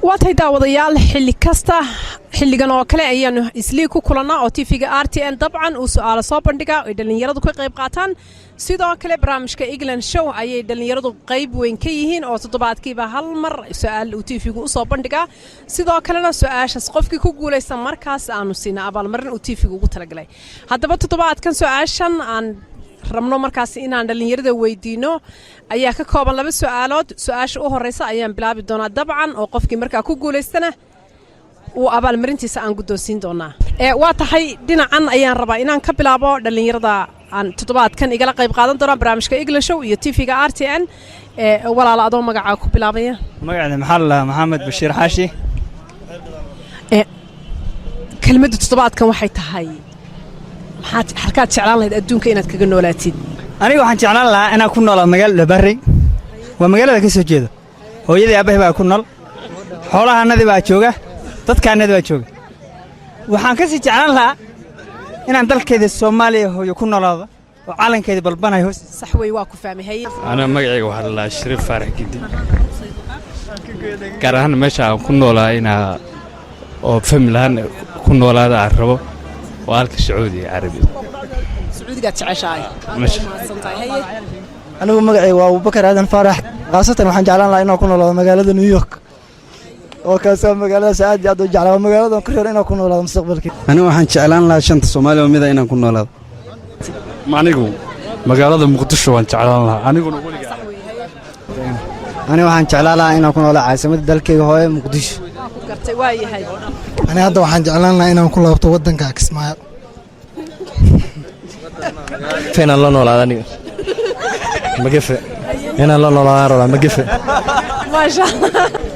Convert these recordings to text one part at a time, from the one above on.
waatay daawadayaal xilli kasta xilligan oo kale ayaan islii ku kulanaa oo TV-ga RTN dabcan uu su'aalo soo bandhiga ay dhalinyaradu ka qayb qaataan sidoo kale barnaamijka England Show ayay dhalinyaradu qayb weyn ka yihiin oo toddobaadkiiba hal mar su'aal uu TV-gu u soo bandhiga sidoo kalena su'aashaas qofkii ku guuleysan markaas aanu siina abaalmarin uu TV-gu ugu talagalay haddaba toddobaadkan su'aashan aan rabno markaas inaan dhalinyarada weydiino ayaa ka kooban laba su'aalood su'aasha u horeysa ayaan bilaabi doonaa dabcan oo qofkii markaa ku guuleystana uu abaalmarintiisa aan guddoonsiin doonaa waa tahay dhinacan ayaan rabaa inaan ka bilaabo dhalinyarada aan toddobaadkan igala qayb qaadan doona barnaamijka England Show iyo TV-ga RTN walaalo adoo magacaa ku bilaabaya magacayda maxaa la Maxamed Bashiir Xaashi kelmadda toddobaadkan waxay tahay maxaad halkaad jeclaan lahayd adduunka inaad kaga noolaatid aniga waxaan jeclaan lahaa inaan ku noolaa magaalada Barri waa magaalada ka soo jeedo hooyadii aabahay baa ku nool xoolahanadii baa jooga dadkaanadii baa jooga waxaan ka sii jeclaan lahaa inaan dalkeeda Soomaaliya hooyo ku noolaado oo calankeeda balbanahay hoos sax way waa ku fahmay ana magacayga waxa la Shariif Faarax Gidi gaar meesha aan ku noolaa inaa oo familhan ku noolaada aan rabo waa halka Sacuudi Carabi Sacuudiga jeceshahay anigu magacayga waa Abubakar Aadan Faarax qaasatan waxaan jeclaan lahaa inaan ku noolaado magaalada New York oo ka soo magaalada aad u jeclaa magaalada ku reer inaan ku noolaado mustaqbalkii anigu waxaan jeclaan lahaa shanta Soomaaliya oo mid ah inaan ku noolaado anigu magaalada Muqdisho waan jeclaan lahaa aniguna waliga anigu waxaan jeclaan lahaa inaan ku noolaado caasimadda dalkayga hooyo Muqdisho gartay waa yahay aniga hadda waxaan jeclaan lahaa inaan ku laabto wadanka Kismaayo feenan la noolaado aniga magafe inaan la noolaado magafe ma sha Allah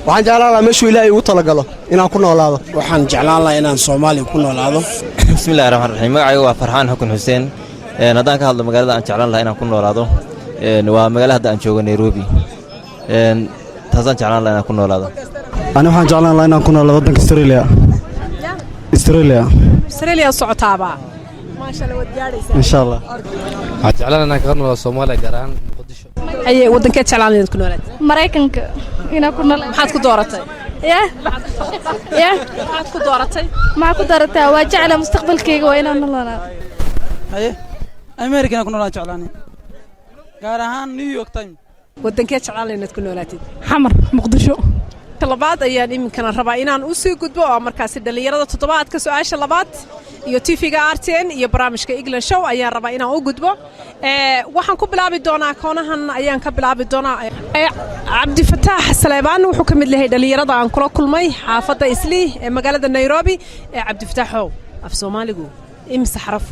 waxaan jeclaan lahaa meeshuu Ilaahay ugu talagalo inaan ku noolaado waxaan jeclaan lahaa inaan Soomaaliya ku noolaado bismillaahir rahmaanir rahiim magacaygu waa Farxaan Xukun Xuseen haddaan ka hadlo magaalada aan jeclaan lahaa inaan ku noolaado waa magaalada hadda aan joogo Nairobi taasaan jeclaan lahaa inaan ku noolaado aniga waxaan jeclaan lahaa inaan ku noolaado wadanka Australia socotaaba ما شاء الله ودياريسا إن شاء الله هتعلن أنا كمان ولا Soomaaliya gaaraan Muqdisho أي ودن كده تعلن إنك كنولد Mareykanka إنا كنا maxaad ku dooratay maxaad ku dooratay ما كنت دارتها وجعل مستقبلكيga waa inaan nololaa America ku noolaa jeclaanay gaar ahaan New York Times wadankee jeclaan inaad ku noolaatid xamar Muqdisho labaad ayaan iminkana rabaa inaan u sii gudbo oo markaas dhalinyarada toddobaadka su'aasha labaad iyo TV-ga RTN iyo barnaamijka England Show ayaan rabaa inaan u gudbo waxaan ku bilaabi doonaa koonahan ayaan ka bilaabi doonaa Cabdi Fataax Saleebaan wuxuu ka mid yahay dhalinyarada aan kula kulmay xaafadda Islii ee magaalada Nairobi Cabdi Fataax af Soomaaligu imisa xaraf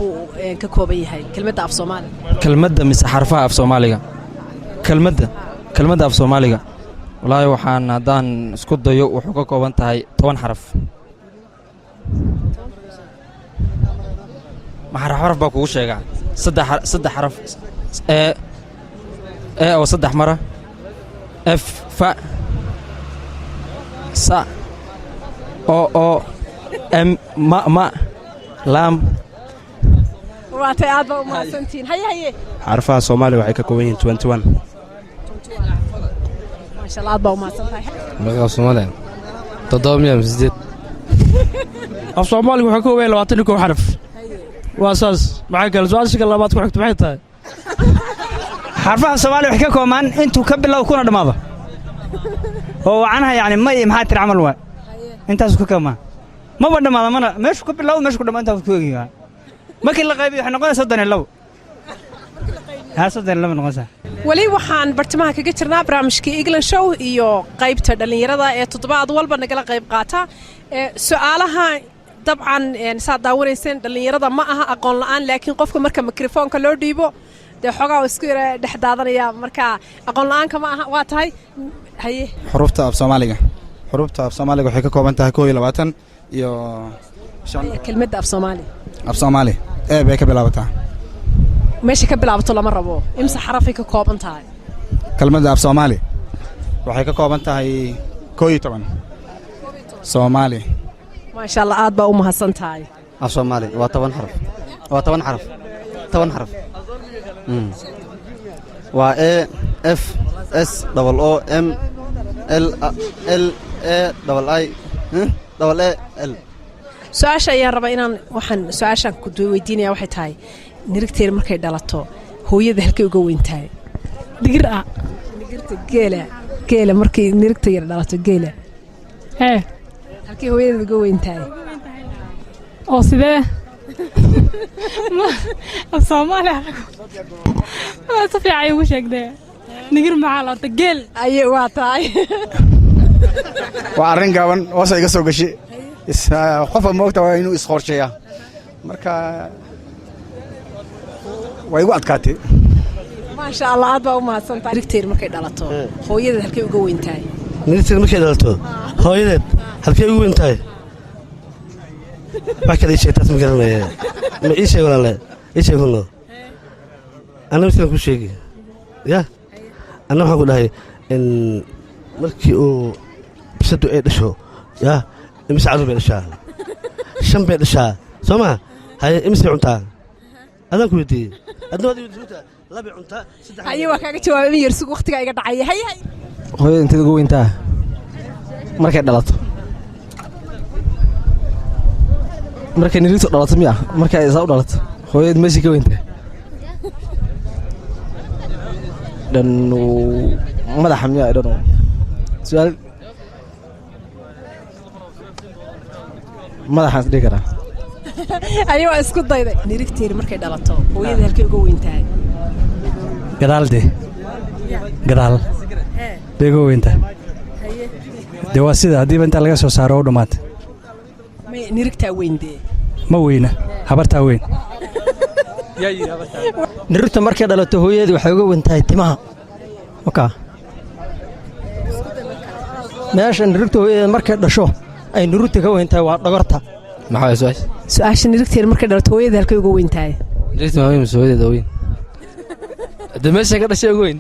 ka kooban yahay kelmadda af Soomaali kelmadda mis xarfaha af Soomaaliga kelmadda af Soomaaliga والله waxaan hadaan isku dayo wuxuu ka kooban tahay 10 xaraf ma xaraf baa kugu sheegaa saddex xaraf oo saddex mara f fa sa o m ma lam waatay aad baa u mahadsantiin haye xarfaha Soomaaliya waxay ka kooban yihiin 21 ما شاء الله أبا وما صنعي magaca Soomaaliya 708 af Soomaaliga waxa ka weyn 22 xaraf waa saas maxay kala su'aasha labaad ku xigto maxay tahay xarfaha Soomaaliya wax ka kooban intuu ka bilow kuna dhamaado oo wacanha yani ma maxaa tir amal waa intaas ku kama ma dhamaado mana meeshu ka bilow meeshu ku dhamaanta ku ogiyaa markii la qaybiyo waxa noqonaysa 32 هاسدن لما نقصها ولي waxaan bartamaha kaga jirnaa barnaamijka England Show iyo qaybta dhalinyarada ee toddobaad walba nagala qayb qaata su'aalaha dabcan saad daawareyseen dhalinyarada ma aha aqoon la'aan laakiin qofka marka mikrofoonka loo dhiibo de xogaa isku yara dhexdaadanaya marka aqoon la'aanka ma aha waa tahay haye xurufta af Soomaaliga waxay ka kooban tahay 22 iyo kelmadda af Soomaali ee bay ka bilaabataa meesha ka bilaabato lama rabo imsa xarafay ka kooban tahay kelmadda af Soomaali waxay ka kooban tahay 12 Soomaali ma sha Allah aad baa u mahadsan tahay af Soomaali waa 10 xaraf waa A F S O O M L AA su-aasha ayaan rabaa inaan waxaan su-aashaan ku weydiinaya waxay tahay nirigteeda markay dhalato hooyada halkay uga weyn tahay digir ah nirigta geela markay nirigta yar dhalato geela halkay hooyadeed uga weyn tahay oo sidee Soomaaliya si fiican ugu sheegday digir maxaa la orta geel ayay waa tahay waa arrin gaaban hoos iga soo gashay qofka moogta waa inuu isqorsheeyaa marka way igu adkaatay maasha Allah aad baa u mahadsantahay nirigteeda markay dhalato hooyadeed halkay uga weyn tahay nirigteeda markay dhalato hooyadeed halkay uga weyn tahay bakada ii sheegtaas ma garanaya ma ii sheeg walaale ii sheeg hunno anna midkaan ku sheegi ya anna waxaan ku dhahay markii uu bisadu ay dhasho ya imise carruur bay dhashaa 5 bay dhashaa soo maa haye imise cuntaa adaan ku weydiiyey adna waad weydiintaa 2 cuntaa 3 haye waa kaaga jawaabay yar sug waqtiga iga dhacay haye hooyada inteed ugu weyntaa markay dhalato markay nirigtu dhalato miya markay isaa u dhalato hooyad meeshii ka weyntaa dhan madaxa miya dhan su'aal madaxaas dhigi karaa haye waa isku dayday nirigteeda markay dhalato hooyada halkay uga weyn tahay gadaal bay uga weyn tahay dee waa sida haddiiba intaa laga soo saaro u dhammaatay nirigtaa weyndee ma weyna habartaa weyn nirigta markay dhalato hooyadeed waxay uga weyn tahay timaha okaa meesha nirigta hooyadeed markay dhasho ay nirigta ka weyn tahay waa dhogorta maxaa su-aasha nirigteeda markay dhalato hooyada halkay uga weyn tahay nirigta ma weyn hooyadeed weyn hadda meesha ka dhashay uga weyn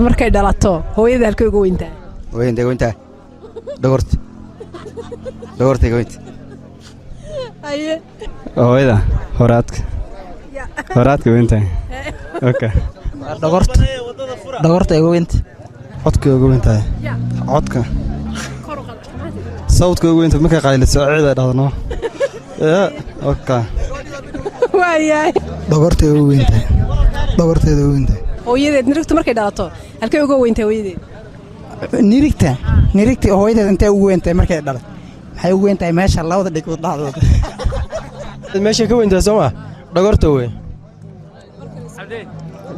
markay dhalato hooyada halkay uga weyn tahay weynta dhogorta ka weynta haye hooyada horaadka weyntahay okay dhogorta uga weynta codka uga weyntahay codka sawdka uga weynta markay qayliso ciida dhadno okay waayahay dhogorteeda uga weyntahay hooyadeed nirigtu markay dhalato halkay uga weyn tahay hooyadeed nirigta hooyadeed intee ugu weyn tahay markay dhalat maxay ugu weyn tahay meesha labada dhigood dhacdooda meesha ka weyn tahay soo ma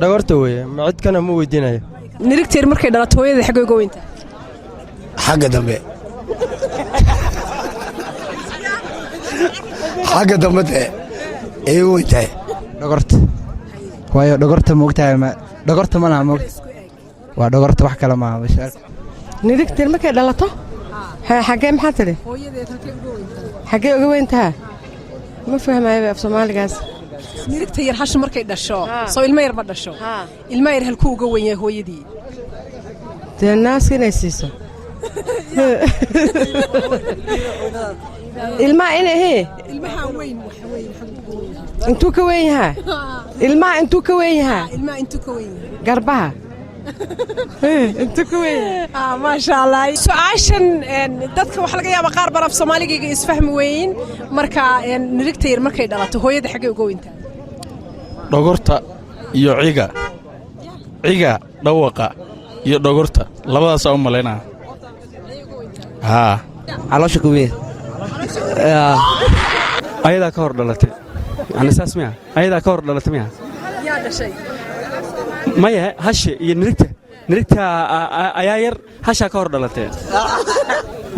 dhogorta wey ma cid kana ma weydiinayo nirigteeda markay dhalato hooyadeed xaggay uga weyn tahay xagga dambe dee ay ugu weyn tahay dhogorta waayo dhogorta moogtahay dhogorta ma laha moogta waa dhogorta wax kale maaha nirigteed markay dhalato xaggee maxaa tidhi hooyadeed halkay uga weyn tahay xaggee uga weyn tahay ma fahmaayo af Soomaaligaas nirigta yar hashu markay dhasho soo ilmo yar ma dhasho ilmo yar halkuu uga weyn yahay hooyadii dee naaska inay siiso ilmaha inay ilmaha weyn intuu ka weyn yahaa ilmaha intuu ka weyn yahaa garbaha intuu ka weyn yahaa maasha Allah su'aashan dadka waxa laga yaabaa qaar baraf Soomaaliga isfahmi weyn marka nirigta yar markay dhalato hooyada xaggay uga weyn tahay dhogorta iyo ciga dhawaqa iyo dhogorta labadaas u maleynaa caloosha ku weyn ayadaa ka hor dhalatay yani saas miya ayadaa ka hor dhalatay miya yaa dhashay maya hashe iyo nirigta ayaa yar hashaa ka hor dhalatay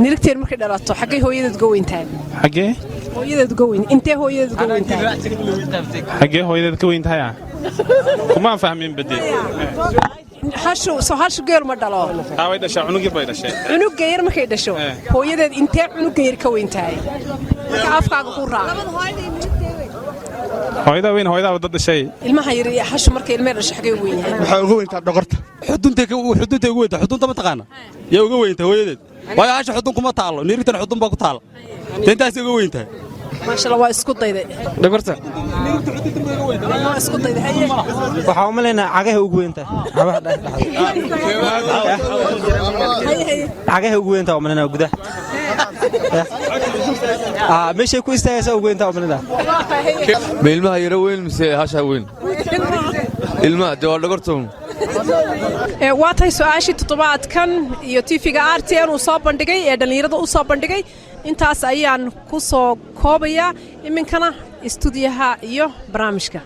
nirigteed markay dhalato xaggay hooyadeed uga weyn tahay xaggee hooyadeed uga weyn intee hooyadeed uga weyn tahay xaggee hooyadeed ka weyn tahay kuma fahmin badii hashu geel ma dhalo way dhashaa cunug yar bay dhashay cunug yar markay dhasho hooyadeed intee cunug yar ka weyn tahay marka afkaaga ku raac hooyada weyn hooyada wada dhashay ilmaha yar iyo hashu markay ilmaha dhashay xaggay uga weyn yahay waxa uga weyntaa dhogorta xudunta ugu weynta xudunta ma taqaana yaa uga weynta hooyadeed waayo hasha xudun kuma taalo nirigtan xudun baa ku taala intaas uga weynta ما شاء الله واسكو دايده dhabarta اسكو دايده هي waxaa u malaynaa cagaha ugu weynta cagaha ugu weynta u malaynaa gudaha meeshay ku istaagaysaa ugu weynta u malaynaa ilmaha yara weyn mise hasha weyn ilmaha dee waa dhagartoon waa tahay su-aashii toddobaadkan iyo tiifiga RTN uu soo bandhigay ee dhallinyarada u soo bandhigay intaas ayaan ku soo koobayaa iminkana istuudiyaha iyo barnaamijka